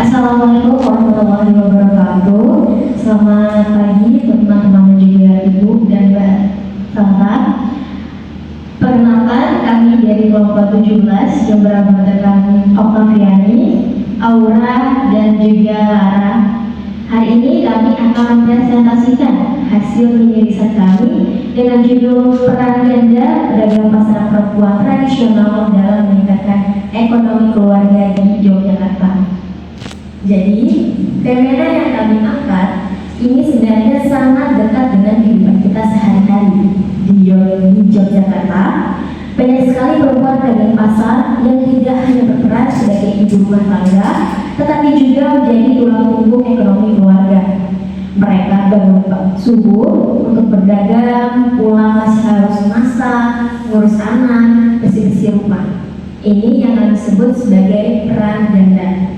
Assalamualaikum warahmatullahi wabarakatuh. Selamat pagi teman-teman juga ibu dan bapak. Perkenalkan, kami dari kelompok 17 yang beranggotakan Oktaviani, Aura, dan juga Lara. Hari ini kami akan mempresentasikan hasil mini riset kami dengan judul Peran Ganda Pedagang Pasar Perempuan Tradisional dalam Meningkatkan Ekonomi Keluarga di Yogyakarta. Jadi, fenomena yang kami angkat ini sebenarnya sangat dekat dengan kehidupan kita sehari-hari di Yogyakarta. Banyak sekali perempuan pedagang pasar yang tidak hanya berperan sebagai ibu rumah tangga, tetapi juga menjadi tulang punggung ekonomi keluarga. Mereka bangun subuh untuk berdagang, pulang masih harus masak, ngurus anak, bersih-bersih rumah. Ini yang kami sebut sebagai peran ganda.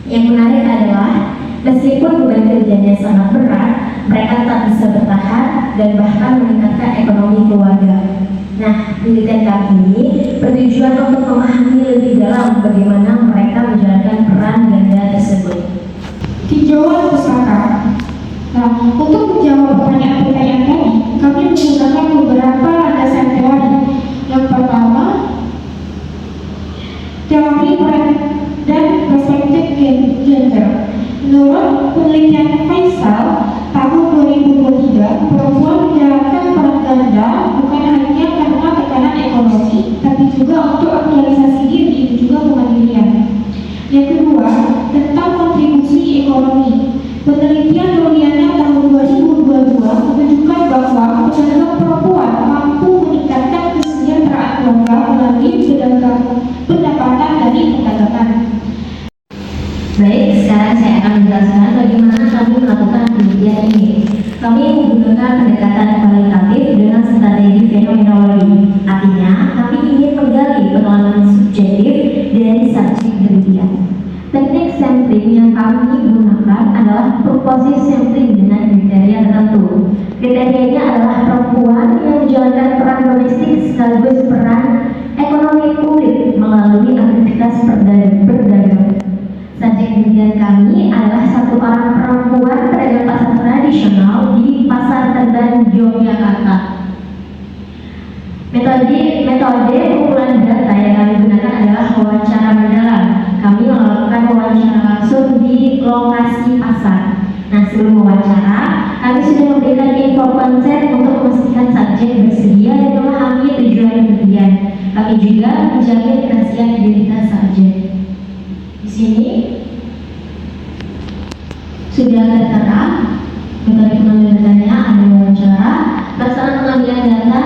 Yang menarik adalah meskipun beban kerjanya sangat berat, mereka tetap bisa bertahan dan bahkan meningkatkan ekonomi keluarga. Nah, penelitian kami ini bertujuan untuk memahami lebih dalam bagaimana mereka menjalankan peran ganda tersebut. Tinjauan pusaka. Nah, untuk menjawab pertanyaan-pertanyaan tadi, kami menggunakan beberapa landasan teori. Yang pertama, teori peran dan perspektif gender. Menurut penelitian Faisal tahun 2023, perempuan menjalankan peran ganda bukan hanya karena tekanan ekonomi, tapi juga untuk aktualisasi diri dan juga kemandirian. Yang kedua, tentang kontribusi ekonomi. Penelitian Loriana tahun 2022 menunjukkan bahwa pedagang perempuan mampu meningkatkan kesejahteraan keluarga melalui pendapatan dari perdagangan. Baik, sekarang saya akan menjelaskan bagaimana kami melakukan penelitian ini. Kami menggunakan pendekatan kualitatif dengan strategi fenomenologi. Artinya, kami ingin menggali pengalaman subjektif dari subjek penelitian. Teknik sampling yang kami gunakan adalah proposis sampling dengan kriteria tertentu. Kriterianya adalah perempuan yang menjalankan peran domestik sekaligus peran ekonomi publik melalui aktivitas berdagang. Subjek penelitian kami adalah satu orang perempuan pedagang pasar tradisional di Pasar Teban, Yogyakarta. Metode pengumpulan data yang kami gunakan adalah wawancara mendalam. Kami melakukan wawancara langsung di lokasi pasar. Nah, sebelum wawancara, kami sudah memberikan info konsen untuk memastikan subjek bersedia dan memahami tujuan penelitian. Kami juga menjamin kerahasiaan identitas subjek. Di sini sudah tertera metode pengambilan datanya, ada wawancara, pelaksanaan pengambilan data,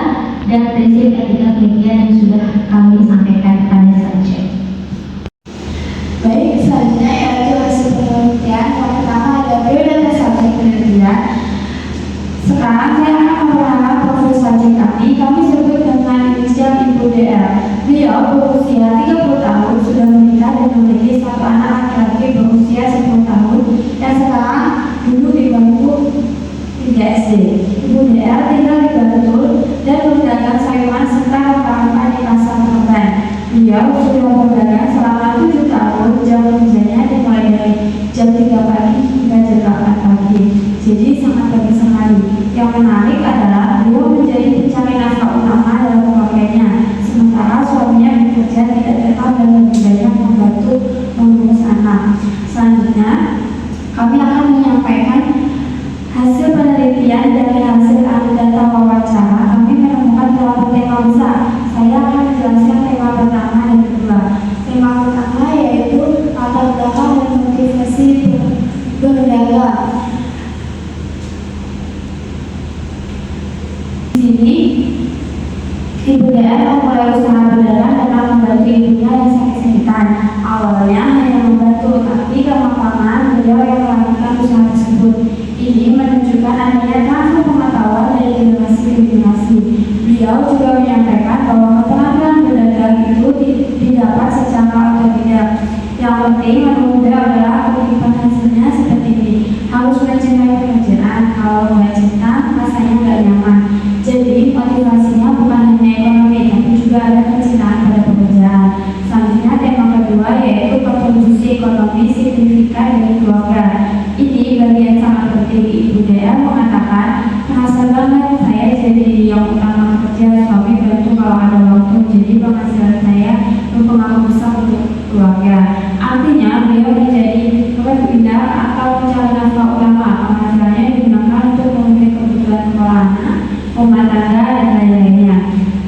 dan prinsip etika penelitian yang sudah kami sampaikan pada subjek. Baik, selanjutnya yaitu hasil penelitian. Yang pertama ada biodata subjek penelitian. Sekarang saya akan memperkenalkan profil subjek kami. Kami sebut dengan inisial Ibu DR. Beliau berusia 30 tahun, sudah menikah dan memiliki satu anak laki-laki berusia 10 tahun yang sekarang duduk di bangku 3 SD. Ibu DR tinggal di Bantul dan berdagang sayuran serta rempah-rempah di pasar Teban. Beliau sudah berdagang selama 7 tahun. Jam kerjanya dimulai dari jam 3 pagi hingga jam 8 pagi. Jadi sangat bagus sekali. Yang menarik adalah beliau menjadi pencari nafkah utama dalam keluarganya, sementara suaminya bekerja tidak tetap dan lebih banyak membantu mengurus anak. Selanjutnya, kami akan menyampaikan hasil penelitian dari hasil data wawancara. Kami menemukan beberapa tema besar. Saya akan menjelaskan tema pertama dan kedua. Tema pertama yaitu latar belakang dan motivasi berdagang. Di sini, Ibu DR memulai usaha berdagang karena membantu ibunya yang sakit-sakitan. Awalnya hanya membantu, tapi lama-kelamaan beliau yang melakukan usaha tersebut. Ini menunjukkan adanya transfer pengetahuan dari generasi ke generasi. Beliau juga menyampaikan bahwa keterampilan berdagang itu didapat secara otodidak. Yang penting menunda adalah kehidupan hasilnya seperti ini. Harus mencintai pekerjaan. Kalau nggak cinta, rasanya nggak nyaman. Jadi motivasinya bukan hanya ekonomi, tapi juga ada kecintaan pada pekerjaan. Selanjutnya tema kedua yaitu kontribusi ekonomi si signifikan dari keluarga. Ini bagian sangat penting. Ibu DL mengatakan, merasa banget saya jadi yang utama kerja, suami bantu kalau ada waktu, jadi penghasilan saya berpengaruh besar untuk keluarga. Artinya beliau menjadi pindah atau mencari nafkah utama, penghasilannya digunakan untuk memenuhi kebutuhan sekolah anak, rumah tangga, dan lain-lainnya.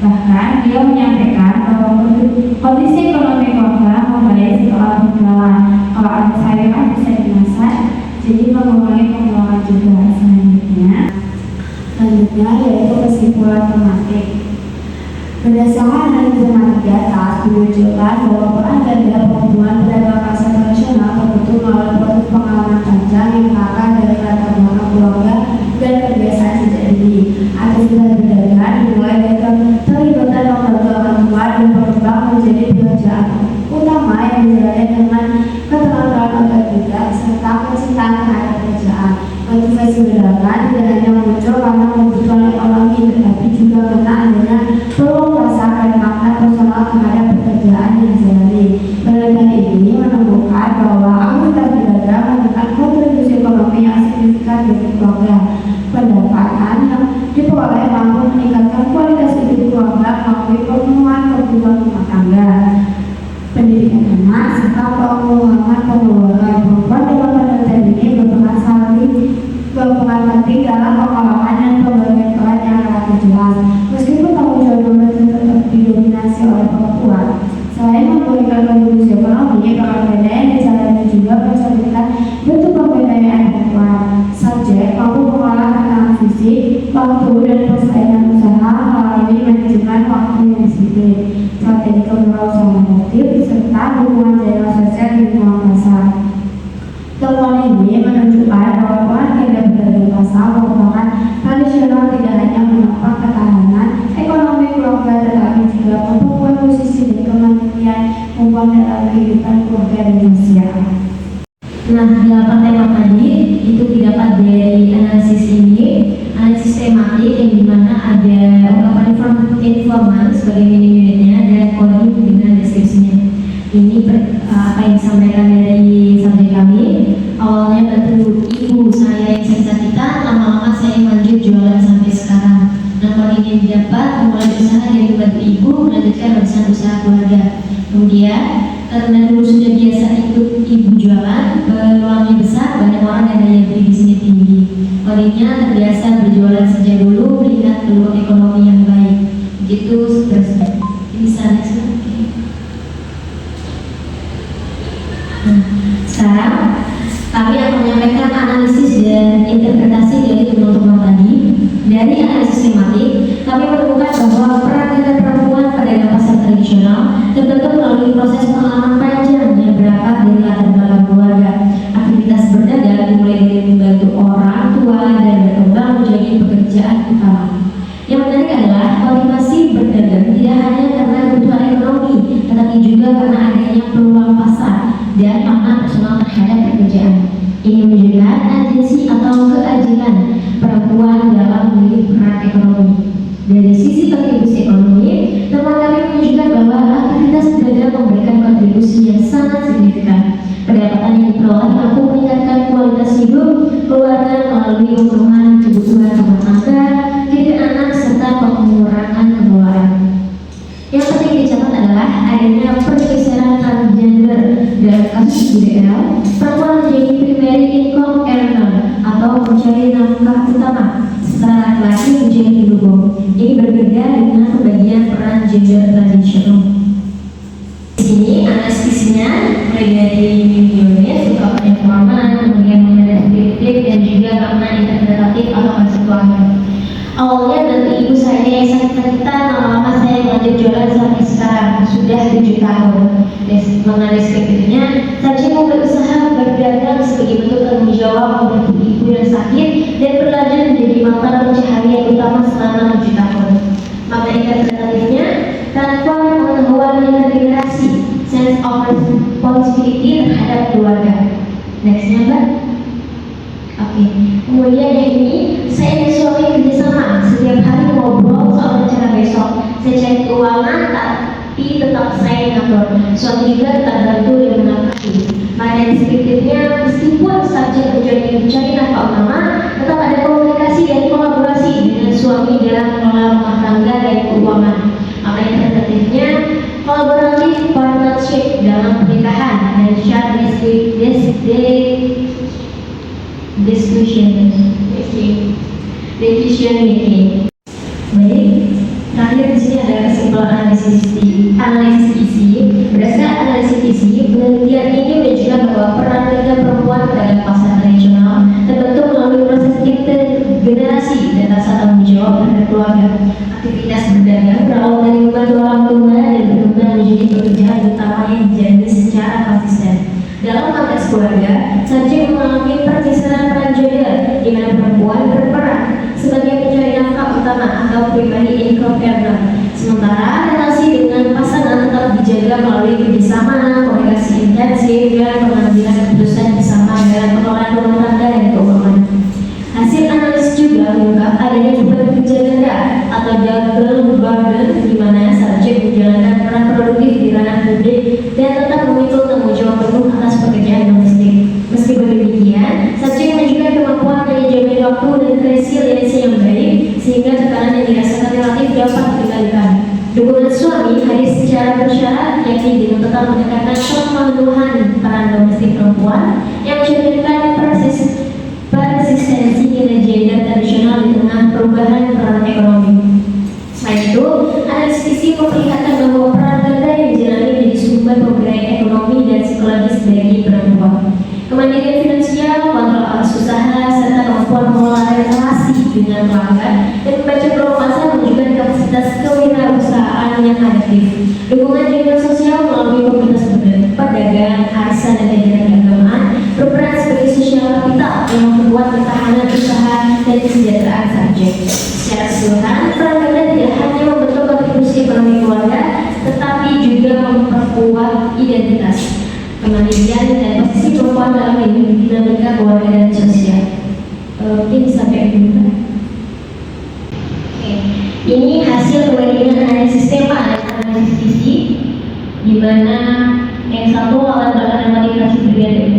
Bahkan dia menyampaikan bahwa kondisi ekonomi keluarga membaik setelah berjalan. Kalau ada sayuran bisa dimasak, jadi mengurangi pengeluaran juga. Selanjutnya yaitu kesimpulan tematik. Berdasarkan analisis tematik di atas menunjukkan bahwa peran ganda perempuan pedagang pasar tradisional terbentuk melalui proses pengalaman panjang yang berakar dari latar belakang keluarga dan kebiasaan sejak dini. Aktivitas berdagang dimulai dari terlibatan lembaga orang tua dan berkembang menjadi pekerjaan utama yang dijalani dengan keterampilan otodidak serta kecintaan terhadap pekerjaan. Motivasi berdagang tidak hanya muncul karena kebutuhan ekonomi, tetapi juga karena adanya peluang pasar dan makna personal terhadap pekerjaan yang dijalani. Penelitian ini menemukan bahwa aktivitas berdagang memberikan kontribusi ekonomi yang signifikan bagi keluarga. Pendapatan yang diperoleh mampu meningkatkan kualitas hidup keluarga melalui pemenuhan kebutuhan rumah tangga, pendidikan anak, serta pengurangan pengeluaran. Perempuan dalam penelitian ini berperan penting dalam pengolahan dan pembagian peran yang relatif jelas. Meskipun tanggung jawab rumah tetap didominasi oleh perempuan, selain memberikan kontribusi ekonomi, peran ganda yang dijalani juga mencerminkan bentuk pemberdayaan perempuan. Subjek mampu mengolah tentang fisik, waktu, dan persaingan usaha melalui manajemen waktu yang disiplin, strategi kewirausahaan adaptif, serta dukungan jaringan sosial di lingkungan pasar. Temuan ini menunjukkan bahwa peran ganda pedagang pasar merupakan tradisional tidak hanya menopang ketahanan ekonomi keluarga, tetapi juga memperkuat posisi dan kemandirian perempuan dalam kehidupan keluarga dan sosial. Nah, 8 tema tadi itu didapat dari analisis ini, analisis tematik yang dimana ada ungkapan informan sebagai mini-unitnya dan coding dengan deskripsinya. Ini apa yang disampaikan dari subjek kami. Awalnya bantu ibu saya yang cita-cita, lama-lama saya lanjut jualan sampai sekarang. Nah, kalau ingin didapat, mulai usaha dari bantu ibu, melanjutkan urusan usaha keluarga. Kemudian, karena dulu sudah biasa ikut ibu jualan, peluangnya besar, banyak orang yang daya beli di sini tinggi. Kodingnya terbiasa berjualan sejak dulu, melihat peluang ekonomi yang baik. Begitu seterusnya. Ini bisa next. Nah, sekarang kami akan menyampaikan analisis dan interpretasi dari teman-teman tadi. Dari analisis tematik, kami menemukan bahwa peran ganda perempuan pedagang pasar tradisional terbentuk melalui proses pengalaman panjang yang berakar dari latar belakang keluarga. Aktivitas berdagang dimulai dari membantu orang tua dan berkembang menjadi pekerjaan utama. Yang menarik adalah motivasi berdagang tidak hanya karena kebutuhan ekonomi, tetapi juga karena adanya peluang pasar dan makna personal terhadap pekerjaan. Ini menunjukkan agensi atau keajilan perempuan dalam memilih peran ekonomi. Dari sisi kontribusi ekonomi, teman kami menunjukkan bahwa aktivitas berdagang memberikan kontribusi yang sangat signifikan. Pendapatan yang diperoleh mampu meningkatkan kualitas hidup keluarga melalui pemenuhan kebutuhan rumah tangga, didikan anak, serta pengurangan pengeluaran. Yang penting dicatat adalah adanya pergeseran transgender dalam kasus IDL. Perempuan menjadi primary income earner atau mencari nafkah utama, sementara laki-laki menjadi pendukung. Ini berbeda dengan pembagian peran gender tradisional. Di sini analisisnya mulai dari unit, ungkapan informan, kemudian mengenai deskriptif, dan juga makna interpretatif atau konseptualnya. Awalnya dari ibu saya yang sakit cerita, lama-lama saya lanjut jualan sampai sekarang sudah 7 tahun. Mengenai deskriptifnya, saya mau berusaha berdagang sebagai bentuk tanggung jawab membantu ibu yang sakit dan berlanjut menjadi mata pencaharian utama selama 7 tahun. Makna interpretatifnya, tanpa pengetahuan integrasi, sense of responsibility terhadap keluarga. Nextnya, Mbak. Oke. Kemudian yang ini, saya dan suami kerjasama. Setiap hari ngobrol soal rencana besok. Saya cari keuangan, tapi tetap saya ngatur. Suami juga tetap bantu dan menafkahi. Pada deskriptifnya, meskipun subjek mencari nafkah utama, tetap ada komunikasi dan kolaborasi dengan suami dalam mengelola rumah tangga dan keuangan. Makanya tentatifnya kolaboratif partnership dalam pernikahan dan shared decision making. Baik, terakhir di sini ada kesimpulan analisis isi. Berdasarkan analisis isi, penelitian ini menunjukkan bahwa peran kerja perempuan pada pasar tradisional terbentuk melalui proses intergenerasi dan rasa tanggung jawab terhadap keluarga. Aktivitas berdagang berawal dari membantu orang tua dan berkembang menjadi pekerjaan utama yang dijalani secara konsisten. Dalam konteks keluarga, subjek mengalami pergeseran peran gender, di mana perempuan berperan sebagai pencari nafkah utama atau pribadi income earner. Sementara relasi dengan pasangan tetap dijaga melalui kerjasama, komunikasi intensif, dan pengambilan keputusan bersama dalam pengelolaan rumah tangga dan keuangan. Hasil analisis juga mengungkap adanya bekerja ganda atau double burden, di mana subjek menjalankan peran produktif di ranah publik dan tetap memikul tanggung jawab penuh atas pekerjaan domestik. Meski demikian, subjek menunjukkan kemampuan manajemen waktu dan resiliensi yang baik, sehingga tekanan yang dirasakan relatif dapat dikendalikan. Dukungan suami hadir secara bersyarat, yakni dengan tetap menekankan pemenuhan peran domestik perempuan yang mencerminkan persistensi nilai gender tradisional di tengah perubahan peran ekonomi. Selain itu, analisis isi memperlihatkan bahwa peran ganda yang dijalani menjadi sumber pemberdayaan ekonomi dan psikologis bagi perempuan. Kemandirian finansial, kontrol atas usaha, serta kemampuan mengelola relasi dengan pelanggan dan membaca peluang pasar menunjukkan kapasitas kewirausahaan yang adaptif. Dukungan jaringan sosial melalui komunitas pedagang, arisan, dan jajaran keagamaan berperan sebagai sosial kapital yang memperkuat ketahanan usaha dan kesejahteraan subjek. Secara keseluruhan, peran ganda tidak hanya membentuk kontribusi ekonomi keluarga, tetapi juga memperkuat identitas, kemandirian, dan posisi perempuan dalam dinamika keluarga dan sosial. Mungkin sampai dulu. Oke, ini hasil perbandingan analisis tema dan analisis isi, di mana yang satu latar belakang motivasi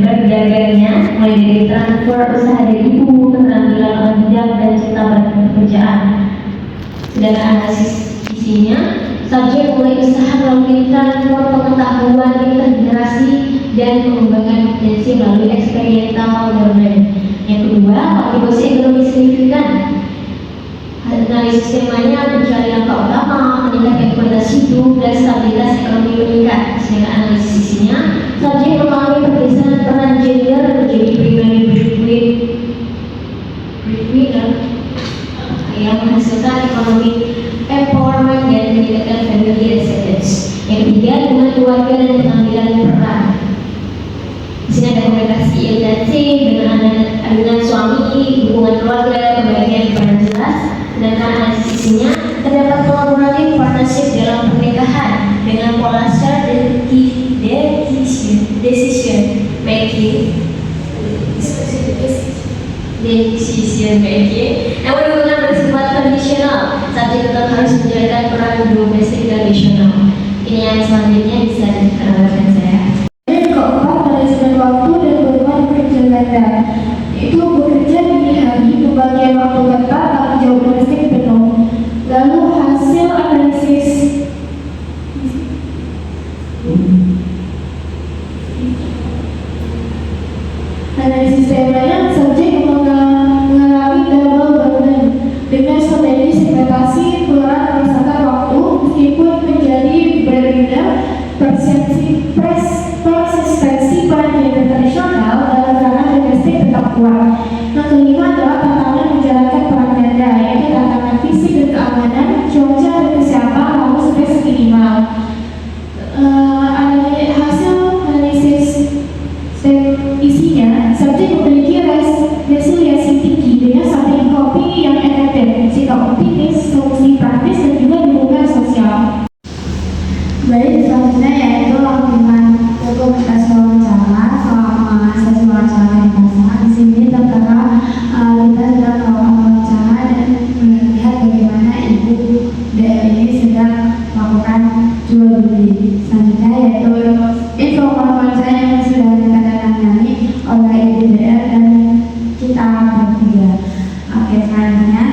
berdagangnya, mulai dari transfer usaha dari ibu, keterampilan orang bijak, dan cita pekerjaan. Sedangkan analisis isinya, subjek mulai usaha melalui transfer pengetahuan intergenerasi dan pengembangan kompetensi melalui eksperimental learning. Yang kedua, kontribusi ekonomi signifikan. Analisis temanya mencari nafkah utama, meningkatkan kualitas hidup, dan stabilitas ekonomi meningkat. Sedangkan analisis isinya, subjek mengalami pergeseran peran gender menjadi pribadi breadwinner yang menghasilkan ekonomi empowerment dan meningkatkan family resilience. Yang ketiga, dengan keluarga dan pengambilan peran. Di sini ada komunikasi intensif dengan suami, hubungan keluarga, pembagian peran jelas. Sedangkan analisis isinya terdapat kolaboratif partnership dalam pernikahan dengan pola shared decision making. Namun hubungan bersifat kondisional, subjek tetap harus menjalankan peran domestik tradisional. Ini yang selanjutnya bisa diterangkan saya. Yang keempat, manajemen waktu dan beban kerja ganda. Itu bekerja dini hari, pembagian waktu ketat, tanggung jawab domestik penuh. Lalu hasil analisis temanya, subjek mengalami double burden dengan strategi segmentasi peran merasakan waktu meskipun menjadi breadwinner. Persistensi peran gender tradisional dalam ranah domestik tetap kuat. Yang kelima adalah tantangan menjalankan peran ganda, yaitu tantangan fisik dan keamanan, cuaca dan kesehatan, lalu stres minimal. Hasil analisis isinya, subjek memiliki resiliensi tinggi dengan strategi coping yang efektif, sikap optimis, solusi praktis, dan juga dukungan sosial. Baik, selanjutnya yaitu latihan dokumentasi wawancara selama sesi wawancara yang biasa. Di sini tertera kita sedang melakukan wawancara dan melihat bagaimana ibu DL ini sedang melakukan jual beli. Selanjutnya yaitu info wawancara yang sudah kita bertiga. Oke, selanjutnya,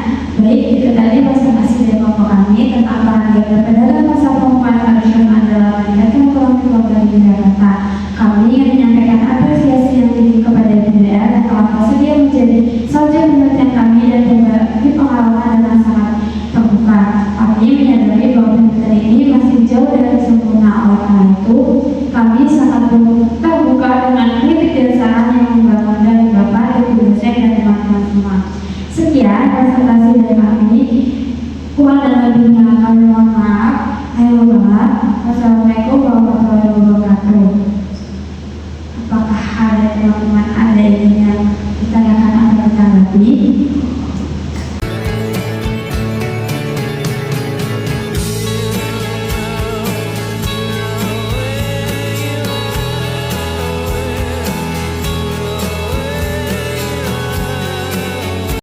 baik itu tadi presentasi dari kelompok kami tentang peran gender dalam masa perempuan tradisional dalam meningkatkan kelompok di Jakarta. Kami ingin menyampaikan apresiasi yang tinggi kepada BDR yang telah bersedia menjadi subjek penelitian kami dan berbagi pengalaman dengan sangat terbuka. Kami menyadari bahwa penelitian ini masih jauh dari sempurna, oleh karena itu kami sangat terbuka dengan kritik dan saran yang membangun dari Bapak, Ibu dosen, dan teman-teman semua. Sekian presentasi dari kami. Kurang dan lebihnya kami mohon maaf. Ayo banget. Wassalamualaikum warahmatullahi wabarakatuh. Apakah ada teman-teman ada